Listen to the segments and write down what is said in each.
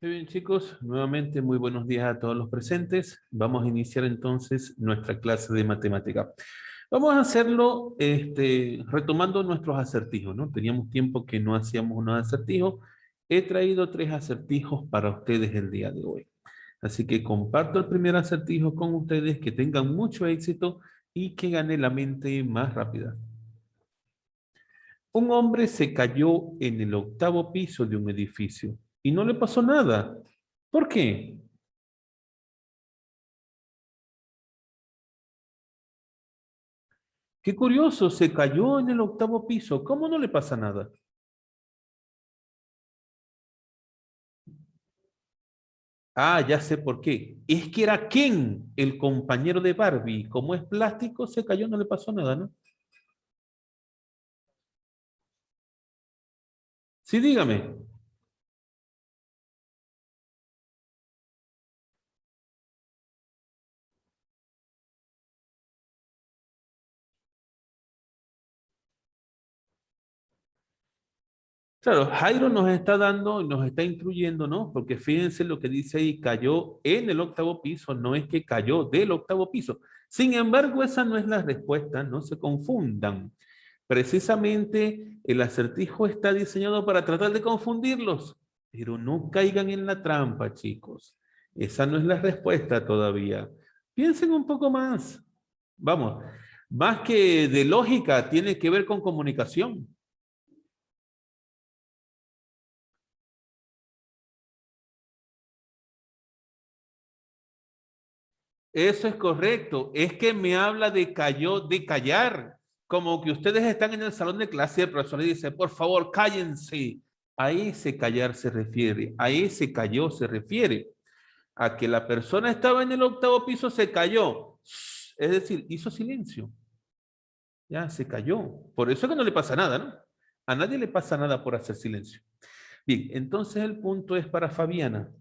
Muy bien, chicos, nuevamente muy buenos días a todos los presentes. Vamos a iniciar entonces nuestra clase de matemática. Vamos a hacerlo retomando nuestros acertijos, ¿no? Teníamos tiempo que no hacíamos unos acertijos. He traído 3 acertijos para ustedes el día de hoy. Así que comparto el primer acertijo con ustedes, que tengan mucho éxito y que gane la mente más rápida. Un hombre se cayó en el 8º piso de un edificio y no le pasó nada. ¿Por qué? Qué curioso, se cayó en el 8º piso. ¿Cómo no le pasa nada? Ah, ya sé por qué. Es que era Ken, el compañero de Barbie. Como es plástico, se cayó, no le pasó nada, ¿no? Sí, dígame. Claro, Jairo nos está dando, nos está instruyendo, ¿no? Porque fíjense lo que dice ahí, cayó en el 8º piso, no es que cayó del 8º piso. Sin embargo, esa no es la respuesta, no se confundan. Precisamente el acertijo está diseñado para tratar de confundirlos, pero no caigan en la trampa, chicos. Esa no es la respuesta todavía. Piensen un poco más. Vamos, más que de lógica, tiene que ver con comunicación. Eso es correcto. Es que me habla de cayó, de callar. Como que ustedes están en el salón de clase y el profesor le dice, por favor, cállense. A ese callar se refiere, a ese cayó se refiere. A que la persona estaba en el 8º piso, se cayó. Es decir, hizo silencio. Ya se cayó. Por eso es que no le pasa nada, ¿no? A nadie le pasa nada por hacer silencio. Bien, entonces el punto es para Fabiana.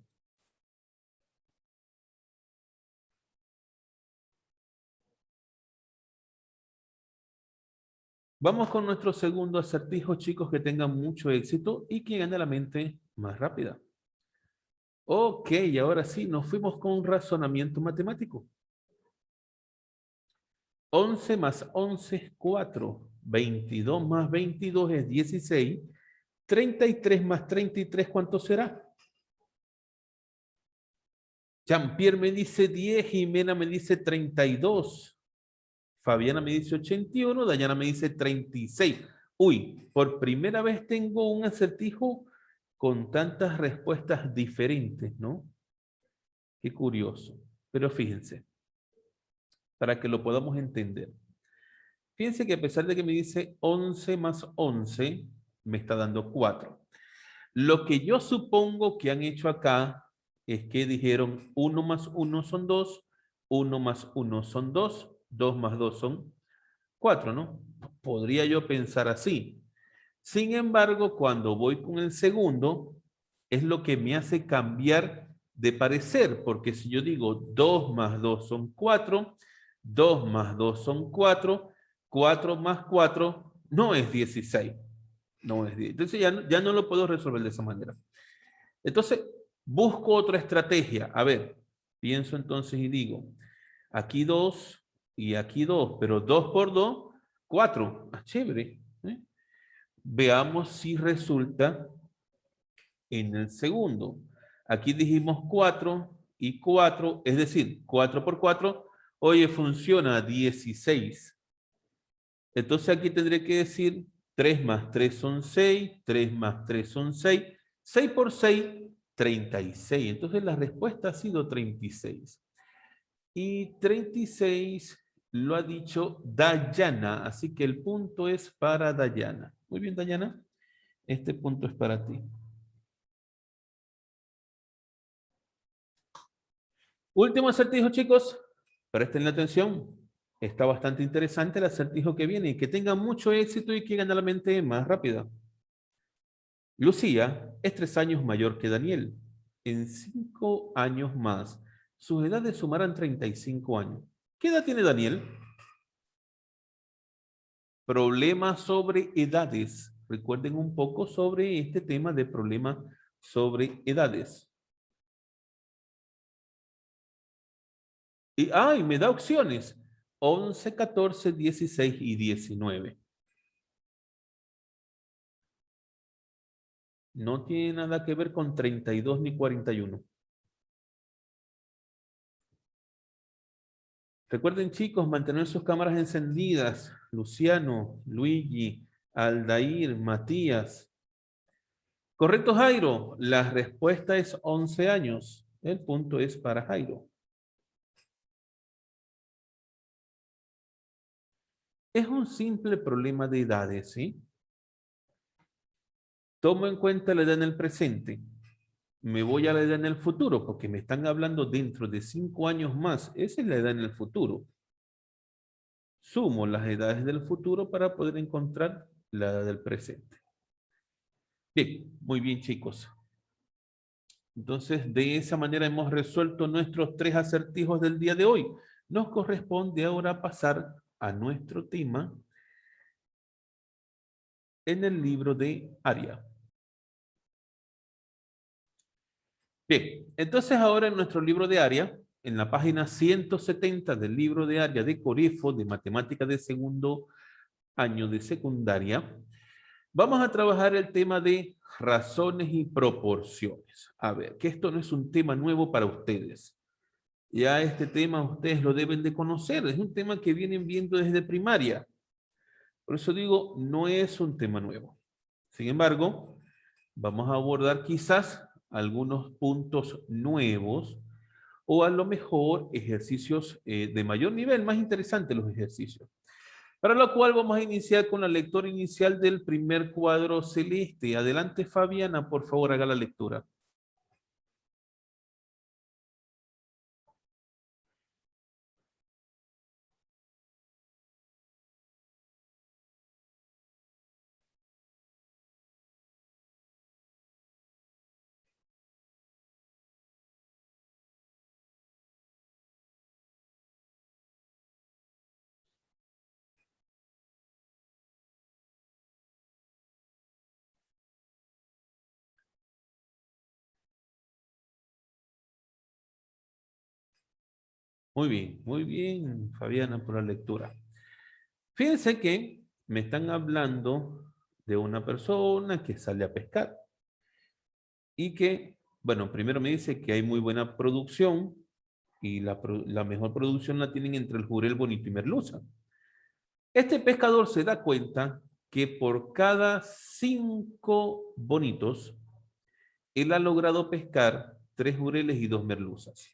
Vamos con nuestro segundo acertijo, chicos, que tengan mucho éxito y que gane la mente más rápida. Ok, ahora sí, nos fuimos con un razonamiento matemático. 11 más 11 es 4. 22 más 22 es 16. 33 más 33, ¿cuánto será? Jean-Pierre me dice 10, Jimena me dice 32. Fabiana me dice 81, Dayana me dice 36. Uy, por primera vez tengo un acertijo con tantas respuestas diferentes, ¿no? Qué curioso. Pero fíjense, para que lo podamos entender. Fíjense que a pesar de que me dice 11 más 11, me está dando 4. Lo que yo supongo que han hecho acá es que dijeron 1 más 1 son 2, 1 más 1 son 2, 2 más 2 son 4, ¿no? Podría yo pensar así. Sin embargo, cuando voy con el segundo, es lo que me hace cambiar de parecer, porque si yo digo 2 más 2 son 4, 2 más 2 son 4, 4 más 4 no es 16, no es 10. Entonces ya no lo puedo resolver de esa manera. Entonces, busco otra estrategia. A ver, pienso entonces y digo, aquí 2 y aquí 2, pero 2 por 2, 4. Ah, chévere. ¿Eh? Veamos si resulta en el segundo. Aquí dijimos 4 y 4, es decir, 4 por 4, oye, funciona 16. Entonces aquí tendré que decir 3 más 3 son 6, 3 más 3 son 6, 6 por 6, 36. Entonces la respuesta ha sido 36. Y 36 lo ha dicho Dayana, así que el punto es para Dayana. Muy bien, Dayana, este punto es para ti. Último acertijo, chicos. Presten atención. Está bastante interesante el acertijo que viene. Que tengan mucho éxito y que gane la mente más rápida. Lucía es 3 años mayor que Daniel. En 5 años más, sus edades sumarán 35 años. ¿Qué edad tiene Daniel? Problemas sobre edades. Recuerden un poco sobre este tema de problemas sobre edades. Y me da opciones. 11, 14, 16 y 19. No tiene nada que ver con 32 ni 41. Recuerden, chicos, mantener sus cámaras encendidas. Luciano, Luigi, Aldair, Matías. Correcto, Jairo. La respuesta es 11 años. El punto es para Jairo. Es un simple problema de edades, ¿sí? Tomo en cuenta la edad en el presente. Me voy a la edad en el futuro, porque me están hablando dentro de 5 años más. Esa es la edad en el futuro. Sumo las edades del futuro para poder encontrar la edad del presente. Bien, muy bien, chicos. Entonces, de esa manera hemos resuelto nuestros 3 acertijos del día de hoy. Nos corresponde ahora pasar a nuestro tema en el libro de Aria. Bien, entonces ahora en nuestro libro de Aria, en la página 170 del libro de Aria de Corefo, de Matemática de segundo año de secundaria, vamos a trabajar el tema de razones y proporciones. A ver, que esto no es un tema nuevo para ustedes. Ya este tema ustedes lo deben de conocer, es un tema que vienen viendo desde primaria. Por eso digo, no es un tema nuevo. Sin embargo, vamos a abordar quizás algunos puntos nuevos o a lo mejor ejercicios de mayor nivel, más interesantes los ejercicios. Para lo cual vamos a iniciar con la lectura inicial del primer cuadro celeste. Adelante, Fabiana, por favor, haga la lectura. muy bien, Fabiana, por la lectura. Fíjense que me están hablando de una persona que sale a pescar y que, bueno, primero me dice que hay muy buena producción y la mejor producción la tienen entre el Jurel, Bonito y Merluza. Este pescador se da cuenta que por cada 5 bonitos, él ha logrado pescar 3 jureles y 2 merluzas.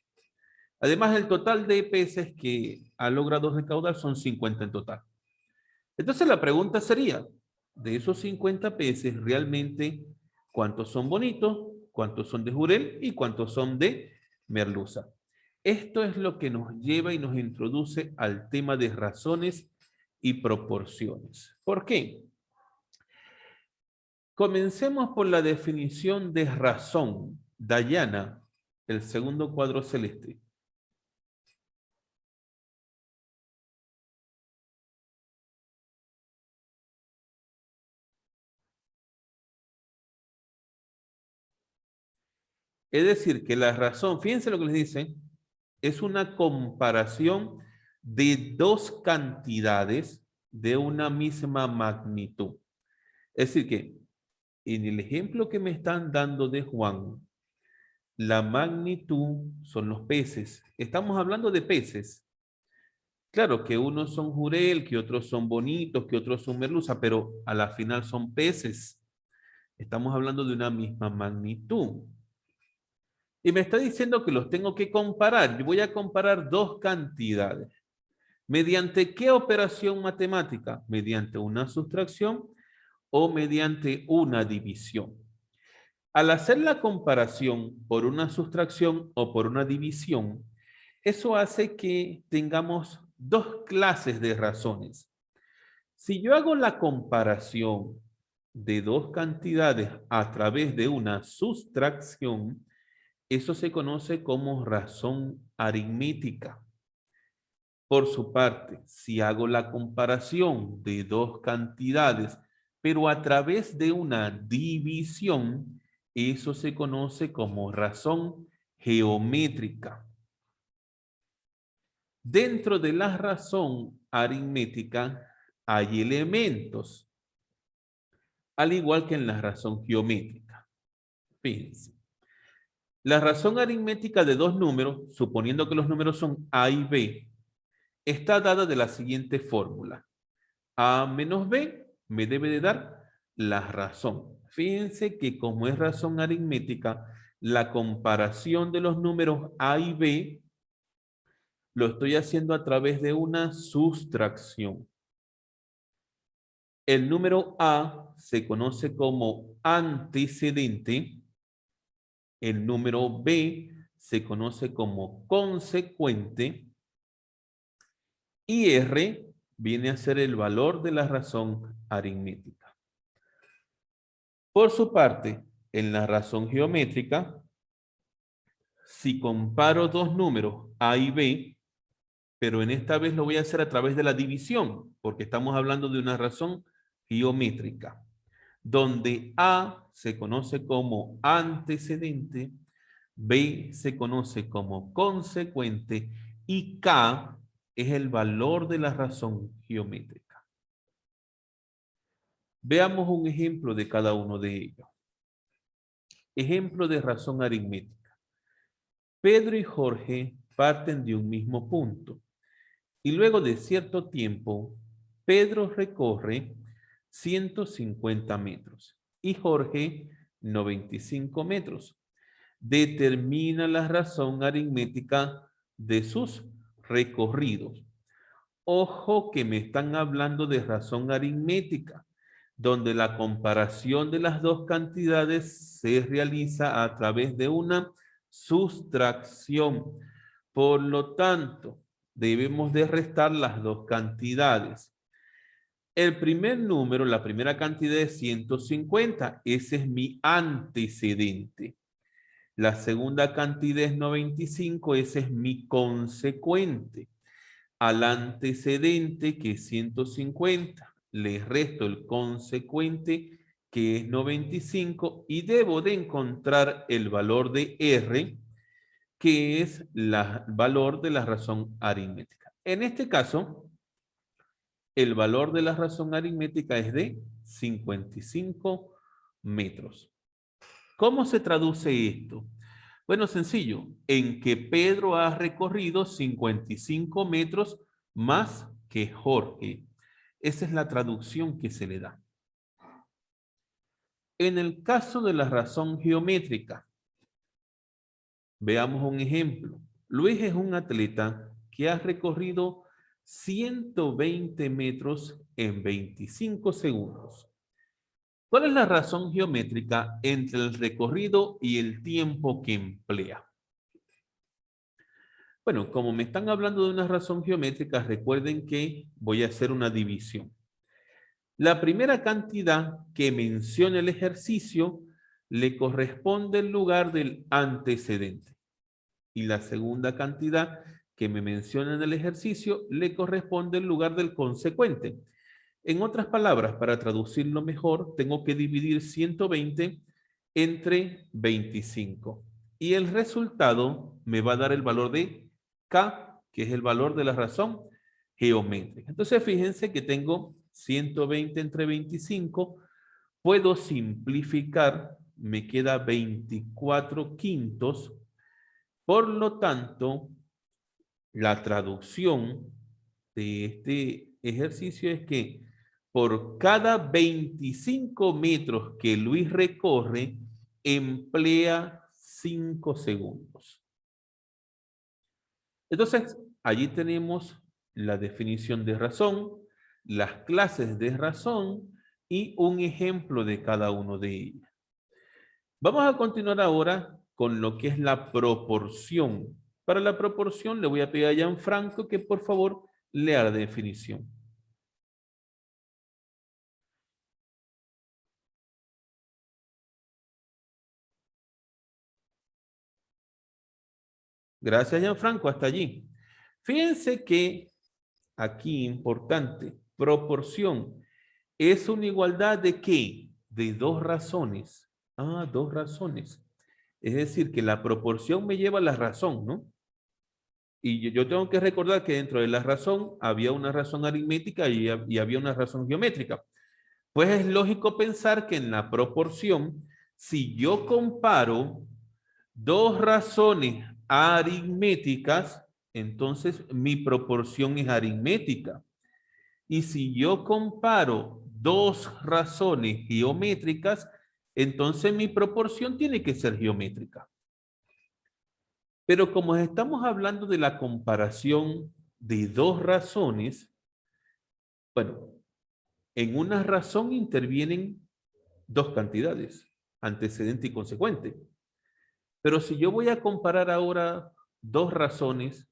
Además, el total de peces que ha logrado recaudar son 50 en total. Entonces la pregunta sería, de esos 50 peces, realmente, ¿cuántos son bonitos? ¿Cuántos son de jurel? ¿Y cuántos son de merluza? Esto es lo que nos lleva y nos introduce al tema de razones y proporciones. ¿Por qué? Comencemos por la definición de razón. Dayana, el segundo cuadro celeste. Es decir, que la razón, fíjense lo que les dicen, es una comparación de dos cantidades de una misma magnitud. Es decir, que en el ejemplo que me están dando de Juan, la magnitud son los peces. Estamos hablando de peces. Claro que unos son jurel, que otros son bonitos, que otros son merluza, pero a la final son peces. Estamos hablando de una misma magnitud. Y me está diciendo que los tengo que comparar. Yo voy a comparar dos cantidades. ¿Mediante qué operación matemática? ¿Mediante una sustracción o mediante una división? Al hacer la comparación por una sustracción o por una división, eso hace que tengamos dos clases de razones. Si yo hago la comparación de dos cantidades a través de una sustracción, eso se conoce como razón aritmética. Por su parte, si hago la comparación de dos cantidades, pero a través de una división, eso se conoce como razón geométrica. Dentro de la razón aritmética hay elementos, al igual que en la razón geométrica. Fíjense. La razón aritmética de dos números, suponiendo que los números son A y B, está dada de la siguiente fórmula. A menos B me debe de dar la razón. Fíjense que como es razón aritmética, la comparación de los números A y B lo estoy haciendo a través de una sustracción. El número A se conoce como antecedente, el número B se conoce como consecuente y R viene a ser el valor de la razón aritmética. Por su parte, en la razón geométrica, si comparo dos números A y B, pero en esta vez lo voy a hacer a través de la división, porque estamos hablando de una razón geométrica, donde A se conoce como antecedente, B se conoce como consecuente y K es el valor de la razón geométrica. Veamos un ejemplo de cada uno de ellos. Ejemplo de razón aritmética. Pedro y Jorge parten de un mismo punto y luego de cierto tiempo, Pedro recorre 150 metros y Jorge 95 metros. Determina la razón aritmética de sus recorridos. Ojo que me están hablando de razón aritmética, donde la comparación de las dos cantidades se realiza a través de una sustracción. Por lo tanto, debemos de restar las dos cantidades. El primer número, la primera cantidad es 150. Ese es mi antecedente. La segunda cantidad es 95. Ese es mi consecuente. Al antecedente, que es 150, le resto el consecuente, que es 95, y debo de encontrar el valor de R, que es el valor de la razón aritmética. En este caso, el valor de la razón aritmética es de 55 metros. ¿Cómo se traduce esto? Bueno, sencillo, en que Pedro ha recorrido 55 metros más que Jorge. Esa es la traducción que se le da. En el caso de la razón geométrica, veamos un ejemplo. Luis es un atleta que ha recorrido 120 metros en 25 segundos. ¿Cuál es la razón geométrica entre el recorrido y el tiempo que emplea? Bueno, como me están hablando de una razón geométrica, recuerden que voy a hacer una división. La primera cantidad que menciona el ejercicio le corresponde el lugar del antecedente. Y la segunda cantidad que me menciona en el ejercicio le corresponde el lugar del consecuente. En otras palabras, para traducirlo mejor, tengo que dividir 120 entre 25. Y el resultado me va a dar el valor de K, que es el valor de la razón geométrica. Entonces, fíjense que tengo 120 entre 25. Puedo simplificar, me queda 24 quintos. Por lo tanto, la traducción de este ejercicio es que por cada 25 metros que Luis recorre, emplea 5 segundos. Entonces, allí tenemos la definición de razón, las clases de razón y un ejemplo de cada uno de ellas. Vamos a continuar ahora con lo que es la proporción. Para la proporción le voy a pedir a Gianfranco que por favor lea la definición. Gracias, Gianfranco, hasta allí. Fíjense que aquí importante, proporción es una igualdad de ¿qué? De dos razones. Dos razones. Es decir, que la proporción me lleva a la razón, ¿no? Y yo tengo que recordar que dentro de la razón había una razón aritmética y había una razón geométrica. Pues es lógico pensar que en la proporción, si yo comparo dos razones aritméticas, entonces mi proporción es aritmética. Y si yo comparo dos razones geométricas, entonces mi proporción tiene que ser geométrica. Pero como estamos hablando de la comparación de dos razones, bueno, en una razón intervienen dos cantidades, antecedente y consecuente. Pero si yo voy a comparar ahora dos razones,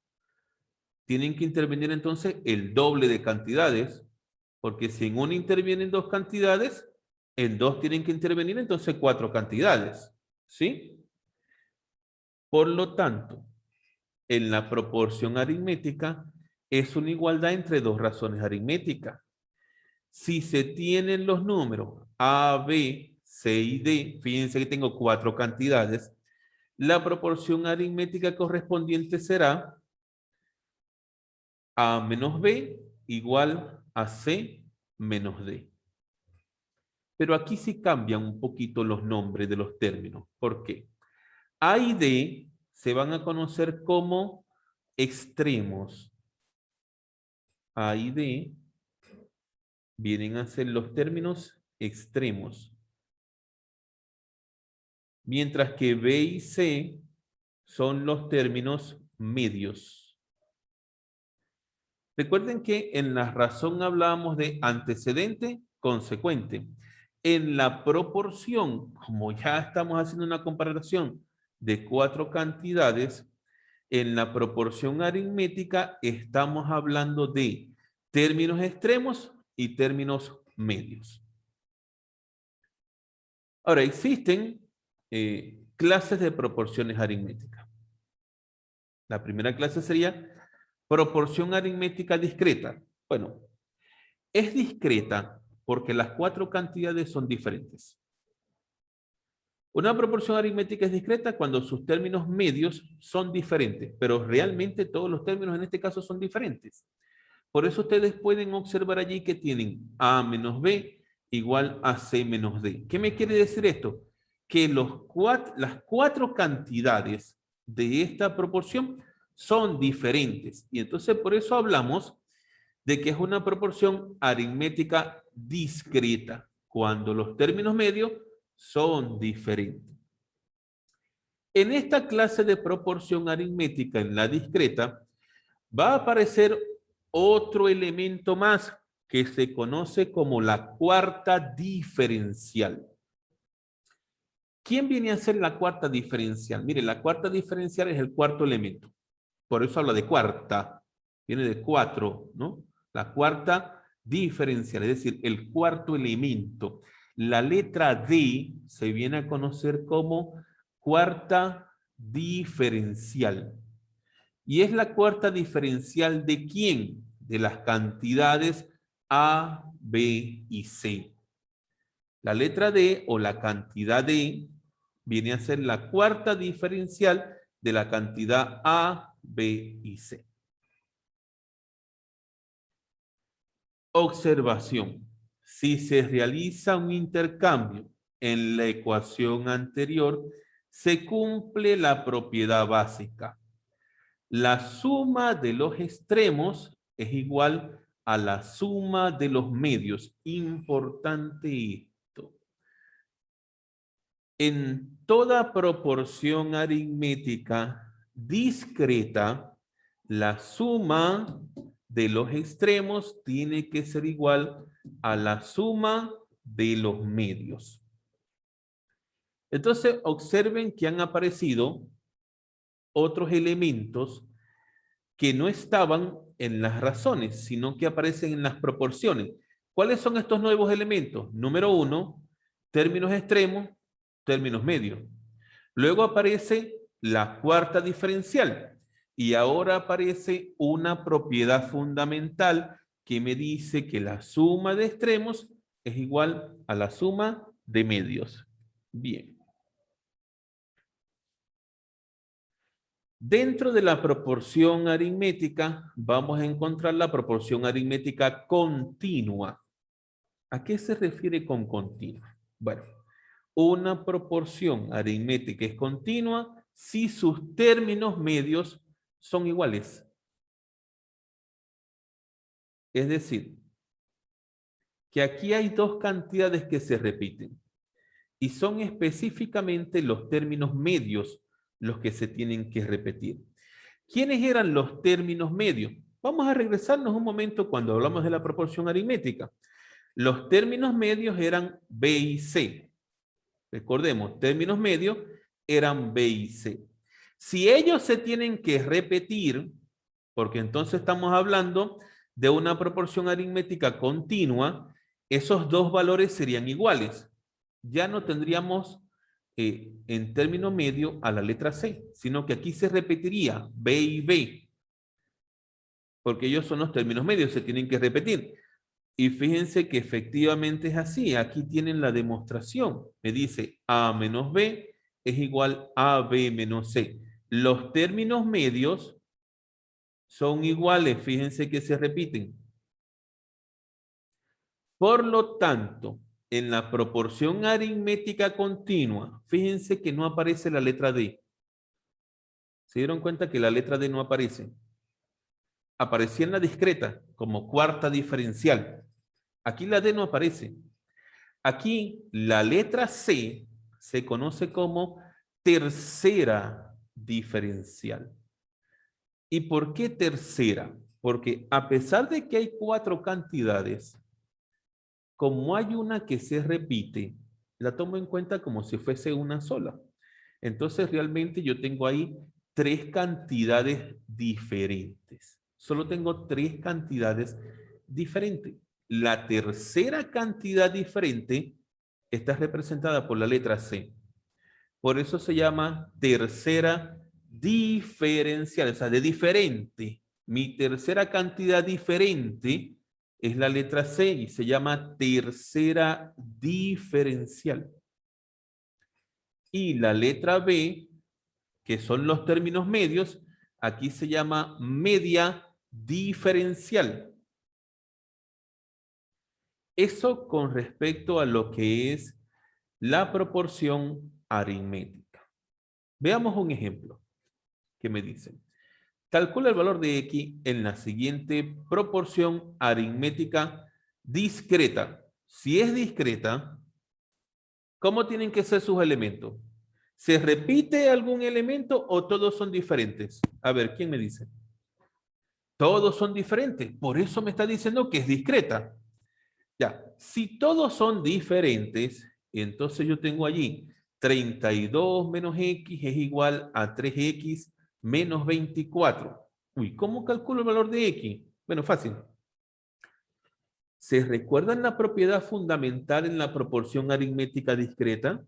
tienen que intervenir entonces el doble de cantidades, porque si en una intervienen dos cantidades, en dos tienen que intervenir entonces cuatro cantidades, ¿sí? Por lo tanto, en la proporción aritmética es una igualdad entre dos razones aritméticas. Si se tienen los números A, B, C y D, fíjense que tengo cuatro cantidades, la proporción aritmética correspondiente será A menos B igual a C menos D. Pero aquí sí cambian un poquito los nombres de los términos. ¿Por qué? A y D se van a conocer como extremos. A y D vienen a ser los términos extremos. Mientras que B y C son los términos medios. Recuerden que en la razón hablábamos de antecedente, consecuente. En la proporción, como ya estamos haciendo una comparación de cuatro cantidades, en la proporción aritmética estamos hablando de términos extremos y términos medios. Ahora, existen clases de proporciones aritméticas. La primera clase sería proporción aritmética discreta. Bueno, es discreta porque las cuatro cantidades son diferentes. Una proporción aritmética es discreta cuando sus términos medios son diferentes, pero realmente todos los términos en este caso son diferentes. Por eso ustedes pueden observar allí que tienen A menos B igual a C menos D. ¿Qué me quiere decir esto? Que las cuatro cantidades de esta proporción son diferentes. Y entonces por eso hablamos de que es una proporción aritmética discreta, cuando los términos medios son diferentes. En esta clase de proporción aritmética, en la discreta, va a aparecer otro elemento más que se conoce como la cuarta diferencial. ¿Quién viene a ser la cuarta diferencial? Mire, la cuarta diferencial es el cuarto elemento. Por eso habla de cuarta. Viene de cuatro, ¿no? La cuarta diferencial, es decir, el cuarto elemento. La letra D se viene a conocer como cuarta diferencial. ¿Y es la cuarta diferencial de quién? De las cantidades A, B y C. La letra D o la cantidad D viene a ser la cuarta diferencial de la cantidad A, B y C. Observación. Si se realiza un intercambio en la ecuación anterior, se cumple la propiedad básica. La suma de los extremos es igual a la suma de los medios. Importante esto. En toda proporción aritmética discreta, la suma de los extremos tiene que ser igual a la suma de los medios. Entonces, observen que han aparecido otros elementos que no estaban en las razones, sino que aparecen en las proporciones. ¿Cuáles son estos nuevos elementos? Número uno, términos extremos, términos medios. Luego aparece la cuarta diferencial y ahora aparece una propiedad fundamental que me dice que la suma de extremos es igual a la suma de medios. Bien. Dentro de la proporción aritmética, vamos a encontrar la proporción aritmética continua. ¿A qué se refiere con continua? Bueno, una proporción aritmética es continua si sus términos medios son iguales. Es decir, que aquí hay dos cantidades que se repiten y son específicamente los términos medios los que se tienen que repetir. ¿Quiénes eran los términos medios? Vamos a regresarnos un momento cuando hablamos de la proporción aritmética. Los términos medios eran B y C. Recordemos, términos medios eran B y C. Si ellos se tienen que repetir, porque entonces estamos hablando de una proporción aritmética continua, esos dos valores serían iguales. Ya no tendríamos en término medio a la letra C, sino que aquí se repetiría B y B, porque ellos son los términos medios, se tienen que repetir. Y fíjense que efectivamente es así. Aquí tienen la demostración. Me dice A menos B es igual a B menos C. Los términos medios son iguales. Fíjense que se repiten. Por lo tanto, en la proporción aritmética continua, fíjense que no aparece la letra D. ¿Se dieron cuenta que la letra D no aparece? Aparecía en la discreta como cuarta diferencial. Aquí la D no aparece. Aquí la letra C se conoce como tercera diferencial. ¿Y por qué tercera? Porque a pesar de que hay cuatro cantidades, como hay una que se repite, la tomo en cuenta como si fuese una sola. Entonces realmente yo tengo ahí tres cantidades diferentes. Solo tengo tres cantidades diferentes. La tercera cantidad diferente está representada por la letra C. Por eso se llama tercera diferencial, o sea, de diferente. Mi tercera cantidad diferente es la letra C y se llama tercera diferencial. Y la letra B, que son los términos medios, aquí se llama media diferencial. Eso con respecto a lo que es la proporción aritmética. Veamos un ejemplo que me dicen. Calcula el valor de X en la siguiente proporción aritmética discreta. Si es discreta, ¿cómo tienen que ser sus elementos? ¿Se repite algún elemento o todos son diferentes? A ver, ¿quién me dice? Todos son diferentes. Por eso me está diciendo que es discreta. Ya, si todos son diferentes, entonces yo tengo allí 32 menos X es igual a 3X menos 24. Uy, ¿cómo calculo el valor de X? Bueno, fácil. ¿Se recuerdan la propiedad fundamental en la proporción aritmética discreta?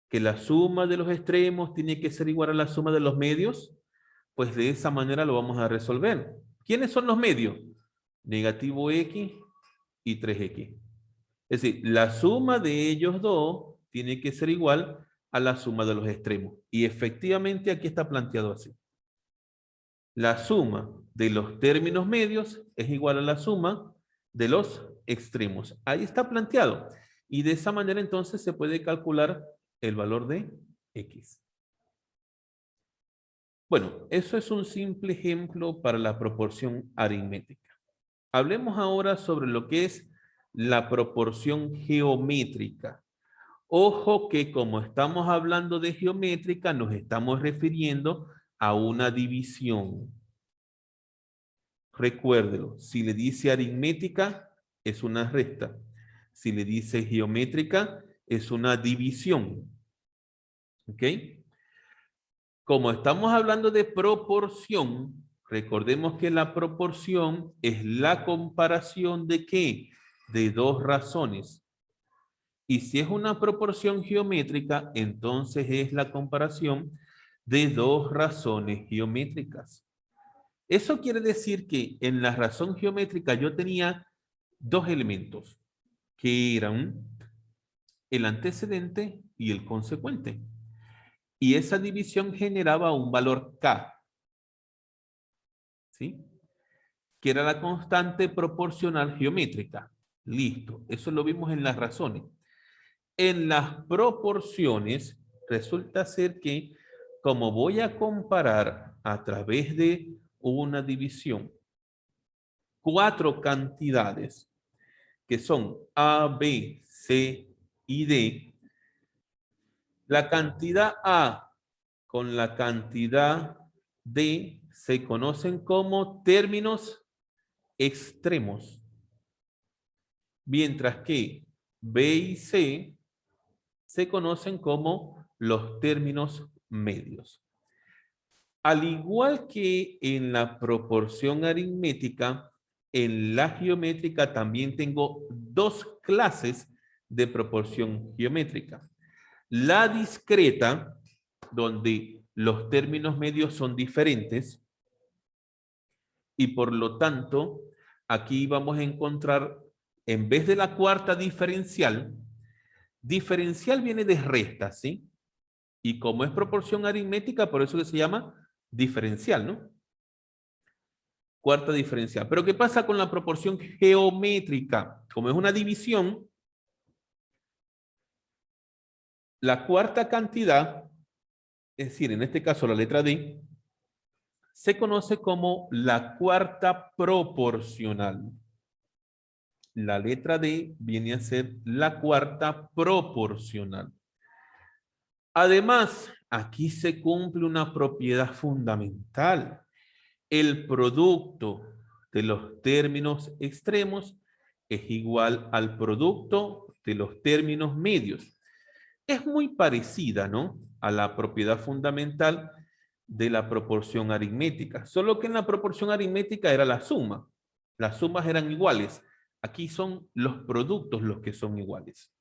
Que la suma de los extremos tiene que ser igual a la suma de los medios. Pues de esa manera lo vamos a resolver. ¿Quiénes son los medios? Negativo X y 3X. Es decir, la suma de ellos dos tiene que ser igual a la suma de los extremos. Y efectivamente aquí está planteado así. La suma de los términos medios es igual a la suma de los extremos. Ahí está planteado. Y de esa manera entonces se puede calcular el valor de X. Bueno, eso es un simple ejemplo para la proporción aritmética. Hablemos ahora sobre lo que es la proporción geométrica. Ojo que como estamos hablando de geométrica, nos estamos refiriendo a una división. Recuérdelo, si le dice aritmética, es una resta. Si le dice geométrica, es una división. ¿Ok? Como estamos hablando de proporción, recordemos que la proporción es la comparación de ¿qué? De dos razones. Y si es una proporción geométrica, entonces es la comparación de dos razones geométricas. Eso quiere decir que en la razón geométrica yo tenía dos elementos, que eran el antecedente y el consecuente. Y esa división generaba un valor K, ¿sí? Que era la constante proporcional geométrica. Listo, eso lo vimos en las razones. En las proporciones, resulta ser que como voy a comparar a través de una división 4 cantidades que son A, B, C y D, la cantidad A con la cantidad D se conocen como términos extremos, mientras que B y C se conocen como los términos medios. Al igual que en la proporción aritmética, en la geométrica también tengo 2 clases de proporción geométrica. La discreta, donde los términos medios son diferentes y por lo tanto aquí vamos a encontrar, en vez de la cuarta diferencial, diferencial viene de resta, ¿sí? Y como es proporción aritmética, por eso que se llama diferencial, ¿no? Cuarta diferencial. Pero ¿qué pasa con la proporción geométrica? Como es una división, la cuarta cantidad, es decir, en este caso la letra D, se conoce como la cuarta proporcional. La letra D viene a ser la cuarta proporcional. Además, aquí se cumple una propiedad fundamental. El producto de los términos extremos es igual al producto de los términos medios. Es muy parecida, ¿no?, a la propiedad fundamental de la proporción aritmética, solo que en la proporción aritmética era la suma. Las sumas eran iguales. Aquí son los productos los que son iguales.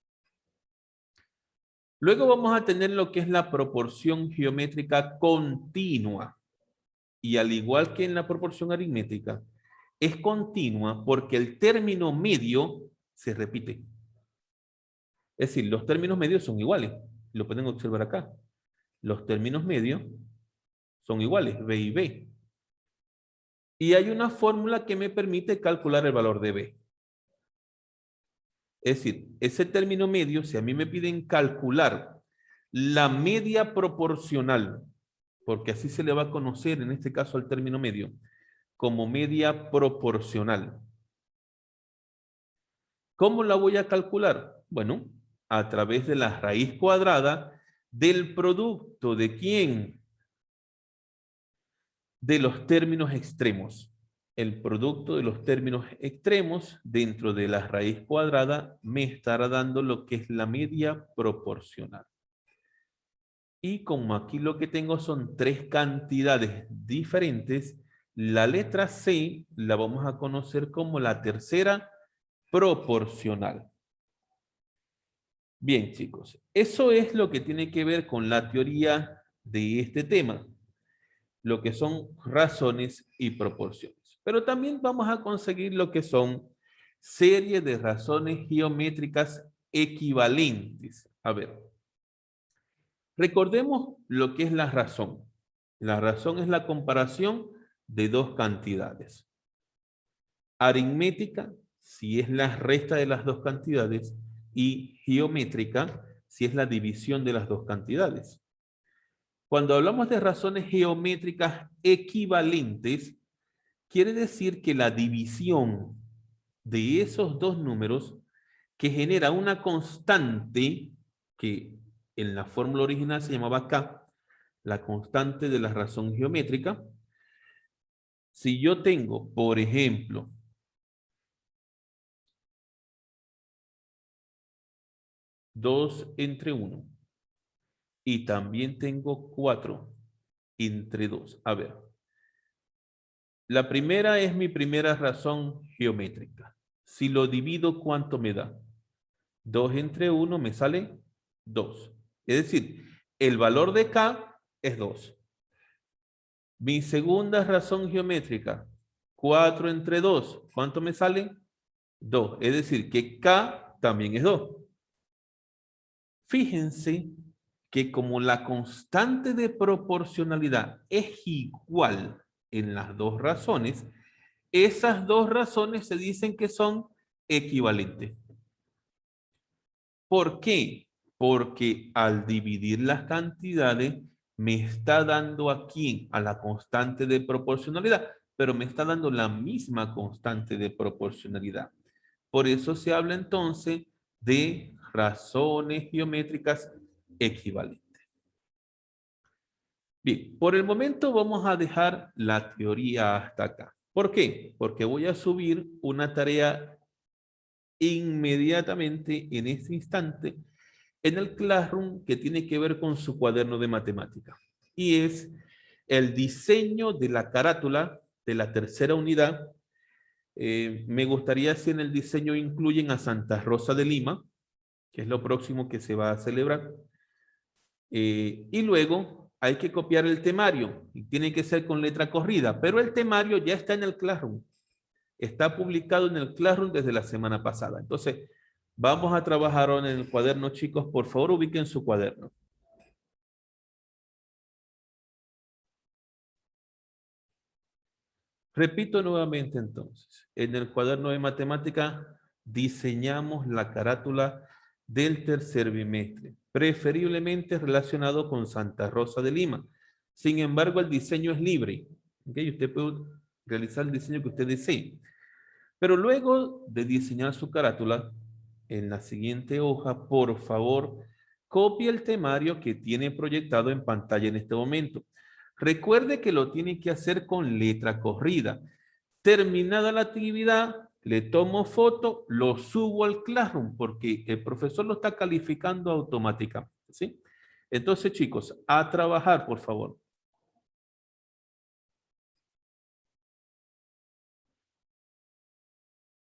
Luego vamos a tener lo que es la proporción geométrica continua. Y al igual que en la proporción aritmética, es continua porque el término medio se repite. Es decir, los términos medios son iguales. Lo pueden observar acá. Los términos medios son iguales, B y B. Y hay una fórmula que me permite calcular el valor de B. Es decir, ese término medio, si a mí me piden calcular la media proporcional, porque así se le va a conocer en este caso al término medio, como media proporcional. ¿Cómo la voy a calcular? Bueno, a través de la raíz cuadrada del producto de ¿quién? De los términos extremos. El producto de los términos extremos dentro de la raíz cuadrada me estará dando lo que es la media proporcional. Y como aquí lo que tengo son 3 cantidades diferentes, la letra C la vamos a conocer como la tercera proporcional. Bien, chicos, eso es lo que tiene que ver con la teoría de este tema, lo que son razones y proporciones. Pero también vamos a conseguir lo que son series de razones geométricas equivalentes. A ver, recordemos lo que es la razón. La razón es la comparación de 2 cantidades. Aritmética, si es la resta de las 2 cantidades, y geométrica, si es la división de las 2 cantidades. Cuando hablamos de razones geométricas equivalentes, quiere decir que la división de esos 2 números que genera una constante que en la fórmula original se llamaba K, la constante de la razón geométrica. Si yo tengo, por ejemplo, 2 entre 1 y también tengo 4 entre 2. A ver, la primera es mi primera razón geométrica. Si lo divido, ¿cuánto me da? 2 entre 1 me sale 2. Es decir, el valor de K es 2. Mi segunda razón geométrica, 4 entre 2, ¿cuánto me sale? 2. Es decir, que K también es 2. Fíjense que como la constante de proporcionalidad es igual en las dos razones, esas dos razones se dicen que son equivalentes. ¿Por qué? Porque al dividir las cantidades me está dando aquí a la constante de proporcionalidad, pero me está dando la misma constante de proporcionalidad. Por eso se habla entonces de razones geométricas equivalentes. Bien, por el momento vamos a dejar la teoría hasta acá. ¿Por qué? Porque voy a subir una tarea inmediatamente en este instante en el Classroom que tiene que ver con su cuaderno de matemática. Y es el diseño de la carátula de la tercera unidad. Me gustaría si en el diseño incluyen a Santa Rosa de Lima, que es lo próximo que se va a celebrar. Y luego hay que copiar el temario y tiene que ser con letra corrida, pero el temario ya está en el Classroom. Está publicado en el Classroom desde la semana pasada. Entonces, vamos a trabajar ahora en el cuaderno, chicos. Por favor, ubiquen su cuaderno. Repito nuevamente entonces. En el cuaderno de matemática diseñamos la carátula del tercer bimestre, preferiblemente relacionado con Santa Rosa de Lima. Sin embargo, el diseño es libre. ¿Okay? Usted puede realizar el diseño que usted desee. Pero luego de diseñar su carátula, en la siguiente hoja, por favor, copie el temario que tiene proyectado en pantalla en este momento. Recuerde que lo tiene que hacer con letra corrida. Terminada la actividad, le tomo foto, lo subo al Classroom porque el profesor lo está calificando automáticamente, ¿sí? Entonces, chicos, a trabajar, por favor.